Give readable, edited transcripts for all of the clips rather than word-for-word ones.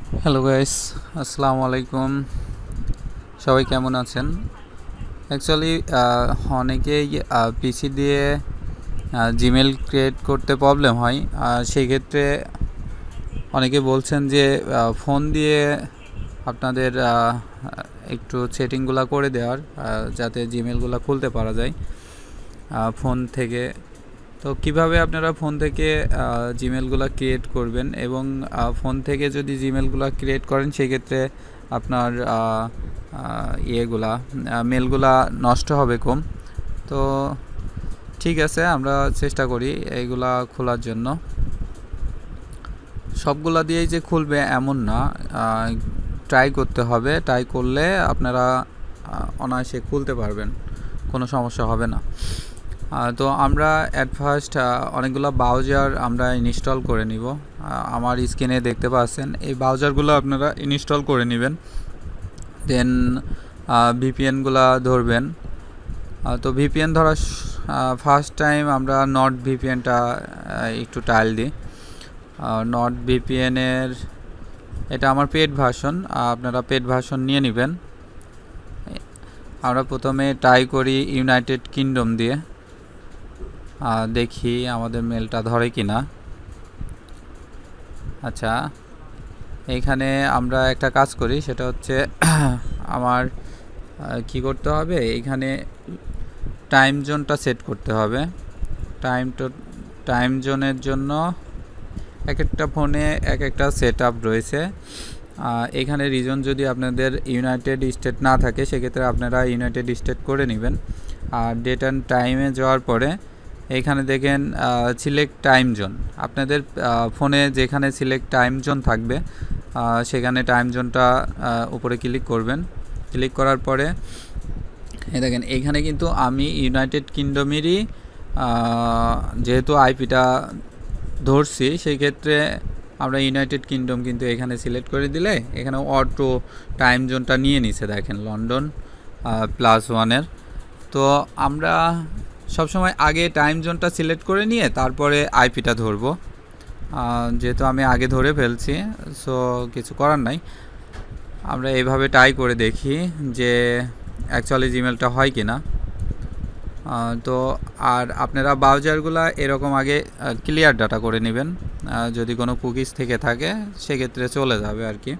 Hello guys, আসসালামু আলাইকুম। সবাই কেমন আছেন? অ্যাকচুয়ালি অনেকেই পিসি দিয়ে জিমেল ক্রিয়েট করতে প্রবলেম হয়। সেই ক্ষেত্রে অনেকে বলছেন যে ফোন দিয়ে আপনাদের একটু সেটিংগুলো করে দেওয়ার, যাতে জিমেলগুলো খুলতে পারা যায় ফোন থেকে। তো কিভাবে আপনারা ফোন থেকে জিমেলগুলো ক্রিয়েট করবেন এবং ফোন থেকে যদি জিমেলগুলো ক্রিয়েট করেন সেক্ষেত্রে আপনার মেলগুলা নষ্ট হবে কম। তো ঠিক আছে, আমরা চেষ্টা করি এইগুলা খোলার জন্য। সবগুলা দিয়েই যে খুলবে এমন না, ট্রাই করতে হবে। ট্রাই করলে আপনারা অনায়াসে খুলতে পারবেন, কোনো সমস্যা হবে না। তো আমরা অ্যাট ফার্স্ট অনেকগুলো ব্রাউজার আমরা ইনস্টল করে নিব। আমার স্ক্রিনে দেখতে পাচ্ছেন এই ব্রাউজারগুলো আপনারা ইনস্টল করে নেবেন। দেন ভিপিএনগুলো ধরবেন। তো ভিপিএন ধরার ফার্স্ট টাইম আমরা নট ভিপিএনটা একটু ট্রায়াল দিই। নট ভিপিএনের এটা আমার পেড ভার্সন, আপনারা পেড ভার্সন নিয়ে নেবেন। আমরা প্রথমে ট্রাই করি ইউনাইটেড কিংডম দিয়ে, দেখি আমাদের মেলটা ধরে কিনা। আচ্ছা, এইখানে আমরা একটা কাজ করি, সেটা হচ্ছে আমার কি করতে হবে, এইখানে টাইম জোনটা সেট করতে হবে। টাইম জোনের জন্য এক একটা ফোনে এক একটা সেট আপ রয়েছে। এখানে রিজন যদি আপনাদের ইউনাইটেড স্টেট না থাকে সেক্ষেত্রে আপনারা ইউনাইটেড স্টেট করে নেবেন। আর ডেট অ্যান্ড টাইমে যাওয়ার পরে এখানে দেখেন সিলেক্ট টাইম জোন। আপনাদের ফোনে যেখানে সিলেক্ট টাইম জোন থাকবে সেখানে টাইম জোনটা উপরে ক্লিক করবেন। ক্লিক করার পরে দেখেন এইখানে কিন্তু আমি ইউনাইটেড কিংডমেরই যেহেতু আইপিটা ধরছি, সেই ক্ষেত্রে আমরা ইউনাইটেড কিংডম কিন্তু এখানে সিলেক্ট করে দিলে এখানে অটো টাইম জোনটা নিয়ে নিছে। দেখেন লন্ডন +1 তো আমরা সবসময় আগে টাইম জোনটা সিলেক্ট করে নিয়ে তারপরে আইপিটা ধরবো। যেহেতু আমি আগে ধরে ফেলছি, সো কিছু করার নাই। আমরা এইভাবে ট্রাই করে দেখি যে অ্যাকচুয়ালি জিমেলটা হয় কি না। তো আর আপনারা ব্রাউজারগুলো এরকম আগে ক্লিয়ার ডাটা করে নেবেন। যদি কোনো কুকিজ থেকে থাকে সেক্ষেত্রে চলে যাবে আর কি।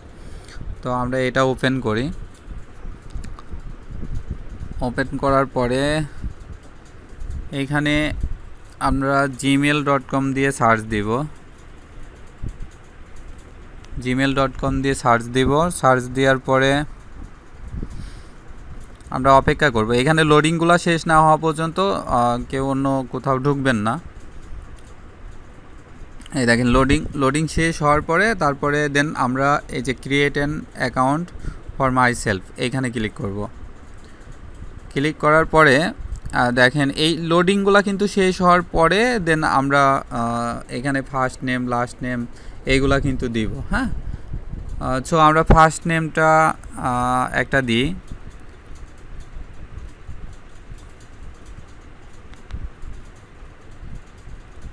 তো আমরা এটা ওপেন করি। ওপেন করার পরে এইখানে আমরা gmail.com দিয়ে সার্চ দিব। gmail.com দিয়ে সার্চ দিব। সার্চ দেওয়ার পরে আমরা অপেক্ষা করব। এখানে লোডিংগুলো শেষ না হওয়া পর্যন্ত কেউ অন্য কোথাও ঢুকবেন না। এই দেখেন লোডিং শেষ হওয়ার পরে তারপরে দেন আমরা এই যে create an account for my self এইখানে ক্লিক করব। ক্লিক করার পরে দেখেন এই লোডিংগুলো কিন্তু শেষ হওয়ার পরে দেন আমরা এখানে ফার্স্ট নেম লাস্ট নেম এইগুলা কিন্তু দিব। হ্যাঁ, সো আমরা ফার্স্ট নেমটা একটা দিই।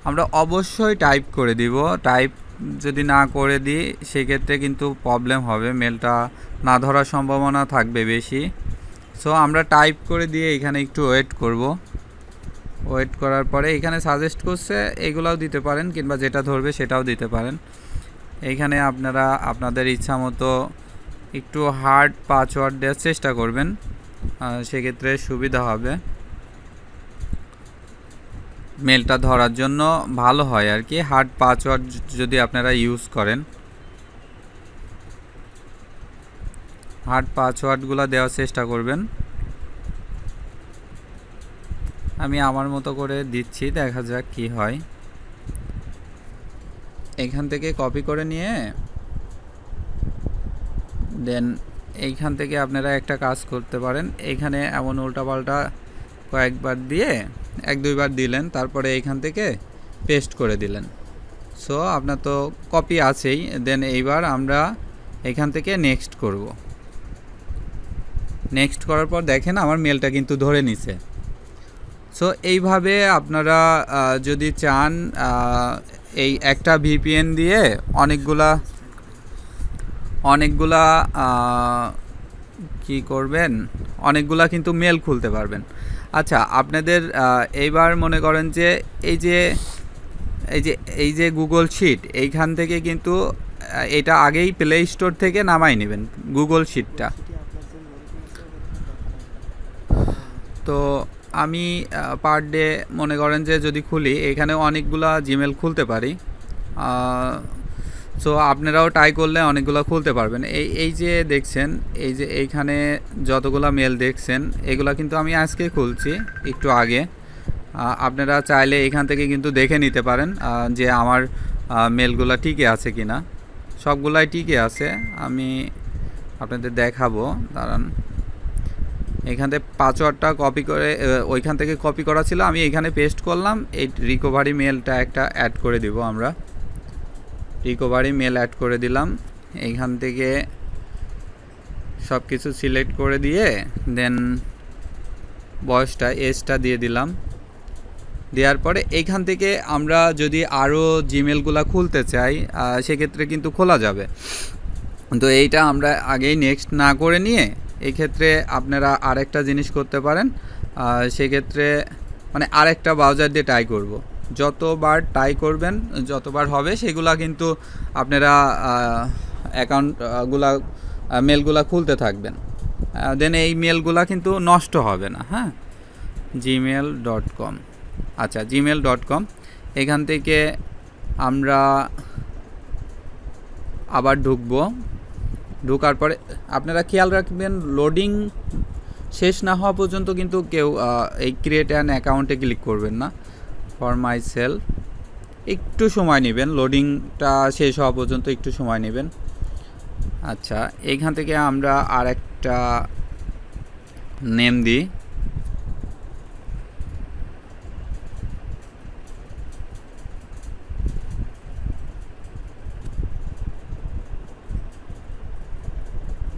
আমরা অবশ্যই টাইপ করে দিব। টাইপ যদি না করে দিই সেক্ষেত্রে কিন্তু প্রবলেম হবে, মেলটা না ধরার সম্ভাবনা থাকবে বেশি। সো আমরা টাইপ করে দিয়ে এখানে একটু ওয়েট করব। ওয়েট করার পরে এখানে সাজেস্ট করছে এগুলাও দিতে পারেন, কিংবা যেটা ধরবে সেটাও দিতে পারেন। এইখানে আপনারা আপনাদের ইচ্ছা মতো একটু হার্ড পাসওয়ার্ড দেওয়ার চেষ্টা করবেন, সেক্ষেত্রে সুবিধা হবে, মেলটা ধরার জন্য ভালো হয় আর কি। হার্ড পাসওয়ার্ড যদি আপনারা ইউজ করেন, হার্ড পাসওয়ার্ডগুলো দেওয়ার চেষ্টা করবেন। আমি আমার মতো করে দিচ্ছি, দেখা যাক কি হয়। এখান থেকে কপি করে নিয়ে দেন এইখান থেকে আপনারা একটা কাজ করতে পারেন। এইখানে এমন উল্টাপাল্টা কয়েকবার দিয়ে 1-2 বার দিলেন, তারপরে এইখান থেকে পেস্ট করে দিলেন। সো আপনার তো কপি আছেই। দেন এইবার আমরা এখান থেকে নেক্সট করব। নেক্সট করার পর দেখেন আমার মেলটা কিন্তু ধরে নিছে। সো এইভাবে আপনারা যদি চান এই একটা ভিপিএন দিয়ে অনেকগুলা কি করবেন, অনেকগুলা কিন্তু মেল খুলতে পারবেন। আচ্ছা, আপনাদের এইবার মনে করেন যে এই যে এই যে এই যে গুগল শিট, এইখান থেকে কিন্তু এটা আগেই প্লে স্টোর থেকে নামাই নেবেন গুগল শিটটা। তো আমি পার ডে মনে করেন যে যদি খুলি, এখানে অনেকগুলা জিমেল খুলতে পারি। সো আপনারাও ট্রাই করলে অনেকগুলো খুলতে পারবেন। এই যে দেখছেন, এই যে এইখানে যতগুলো মেল দেখছেন, এগুলা কিন্তু আমি আজকে খুলছি একটু আগে। আপনারা চাইলে এখান থেকে কিন্তু দেখে নিতে পারেন যে আমার মেলগুলো ঠিকই আছে কি না। সবগুলাই ঠিকই আছে, আমি আপনাদের দেখাবো, দাঁড়ান। এখান থেকে পাসওয়ার্ডটা কপি করে ওইখান থেকে কপি করা ছিল, আমি এখানে পেস্ট করলাম। এই রিকভারি মেলটা একটা অ্যাড করে দিব, আমরা রিকভারি মেল অ্যাড করে দিলাম। এইখান থেকে সব কিছু সিলেক্ট করে দিয়ে দেন বয়সটা এজটা দিয়ে দিলাম। দেওয়ার পরে এইখান থেকে আমরা যদি আরও জিমেলগুলো খুলতে চাই সেক্ষেত্রে কিন্তু খোলা যাবে। তো এইটা আমরা আগেই নেক্সট না করে নিয়ে এই ক্ষেত্রে আপনারা আরেকটা জিনিস করতে পারেন। সেক্ষেত্রে মানে আরেকটা ব্রাউজার দিয়ে ট্রাই করব। যতবার ট্রাই করবেন, যতবার হবে, সেগুলা কিন্তু আপনারা অ্যাকাউন্টগুলা মেলগুলা খুলতে থাকবেন। দেন এই মেলগুলা কিন্তু নষ্ট হবে না। হ্যাঁ, gmail.com। আচ্ছা, gmail.com। এখান থেকে আমরা আবার ঢুকবো। ঢোকার পরে আপনারা খেয়াল রাখবেন, লোডিং শেষ না হওয়া পর্যন্ত কিন্তু কেউ এই ক্রিয়েট অ্যান অ্যাকাউন্টে ক্লিক করবেন না। ফর মাই সেলফ একটু সময় নেবেন, লোডিংটা শেষ হওয়া পর্যন্ত একটু সময় নেবেন। আচ্ছা, এইখান থেকে আমরা আর একটা নেম দিই।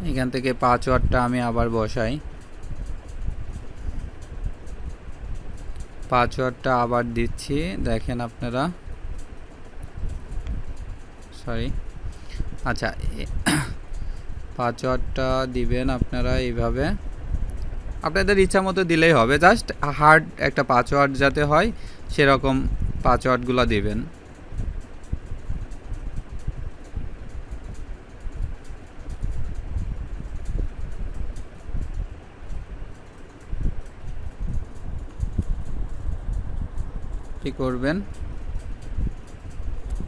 এখান থেকে পাসওয়ার্ডটা আমি আবার বসাই, পাসওয়ার্ডটা আবার দিচ্ছি, দেখেন আপনারা, সরি। আচ্ছা, পাসওয়ার্ডটা দিবেন আপনারা এইভাবে, আপনাদের ইচ্ছা মতো দিলেই হবে। জাস্ট হার্ড একটা পাসওয়ার্ড যাতে হয় সেরকম পাসওয়ার্ডগুলো দিবেন। কি করবেন,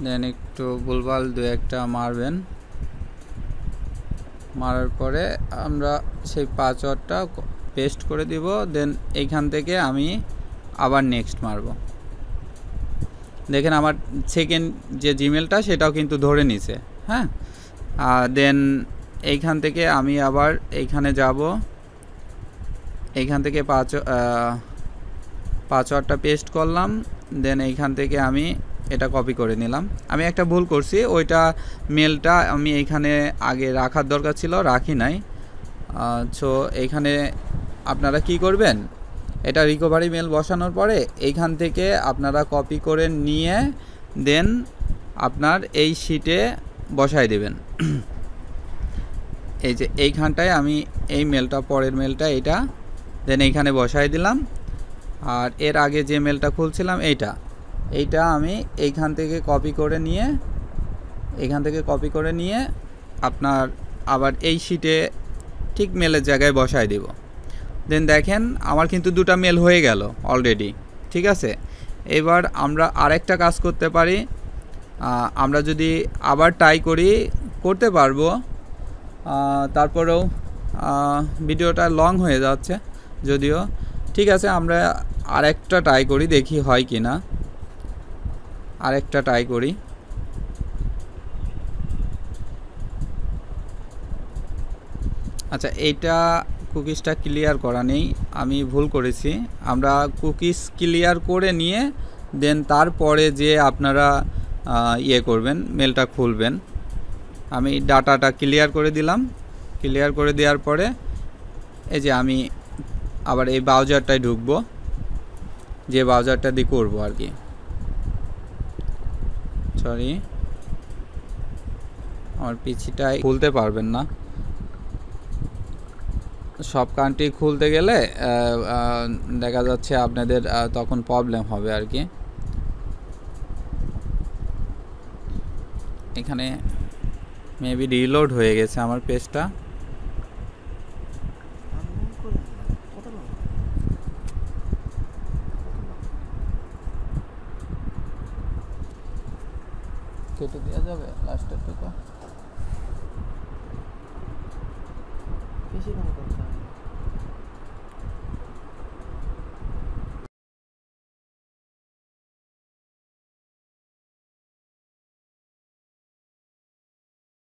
দেন একটু ভুলভাল দু একটা মারবেন। মারার পরে আমরা সেই পাসওয়ার্ডটা পেস্ট করে দিব। দেন এইখান থেকে আমি আবার নেক্সট মারব। দেখেন আমার সেকেন্ড যে জিমেলটা সেটাও কিন্তু ধরে নিছে। হ্যাঁ, দেন এইখান থেকে আমি আবার এইখানে যাব। এইখান থেকে পাসওয়ার্ডটা পেস্ট করলাম। দেন এইখান থেকে আমি এটা কপি করে নিলাম। আমি একটা ভুল করছি, ওইটা মেলটা আমি এইখানে আগে রাখার দরকার ছিল, রাখি নাই। সো এইখানে আপনারা কি করবেন, এটা রিকভারি মেল বসানোর পরে এইখান থেকে আপনারা কপি করে নিয়ে দেন আপনার এই শিটে বসাই দেবেন। এই যে এইখানটায় আমি এই মেলটা, পরের মেলটা এইটা, দেন এইখানে বসাই দিলাম। আর এর আগে যে মেলটা খুলছিলাম এইটা আমি এইখান থেকে কপি করে নিয়ে, এইখান থেকে কপি করে নিয়ে আপনার আবার এই শিটে ঠিক মেলের জায়গায় বসাই দেব। দেন দেখেন আমার কিন্তু দুটো মেল হয়ে গেল অলরেডি। ঠিক আছে, এবার আমরা আরেকটা কাজ করতে পারি। আমরা যদি আবার ট্রাই করি, করতে পারবো, তারপরেও ভিডিওটা লং হয়ে যাচ্ছে যদিও। ঠিক আছে, আমরা আরেকটা ট্রাই করি, দেখি হয় কি না। আরেকটা ট্রাই করি। আচ্ছা, এইটা কুকিজটা ক্লিয়ার করা নেই, আমি ভুল করেছি। আমরা কুকিজ ক্লিয়ার করে নিয়ে দেন তারপরে যে আপনারা ইয়ে করবেন, মেলটা খুলবেন। আমি ডাটাটা ক্লিয়ার করে দিলাম। ক্লিয়ার করে দেওয়ার পরে এই যে আমি আবার এই ব্রাউজারটায় ঢুকবো, যে ব্রাউজারটা দিয়ে করবো আর কি। সরি, আমার পিসিটা খুলতে পারবেন না। সব কান্ট্রি খুলতে গেলে দেখা যাচ্ছে আপনাদের তখন প্রবলেম হবে আর কি। এখানে মেবি রিলোড হয়ে গেছে আমার পেজটা। কেটে দেওয়া যাবে লাস্টের টুকু। বেশি কোনো করতে হবে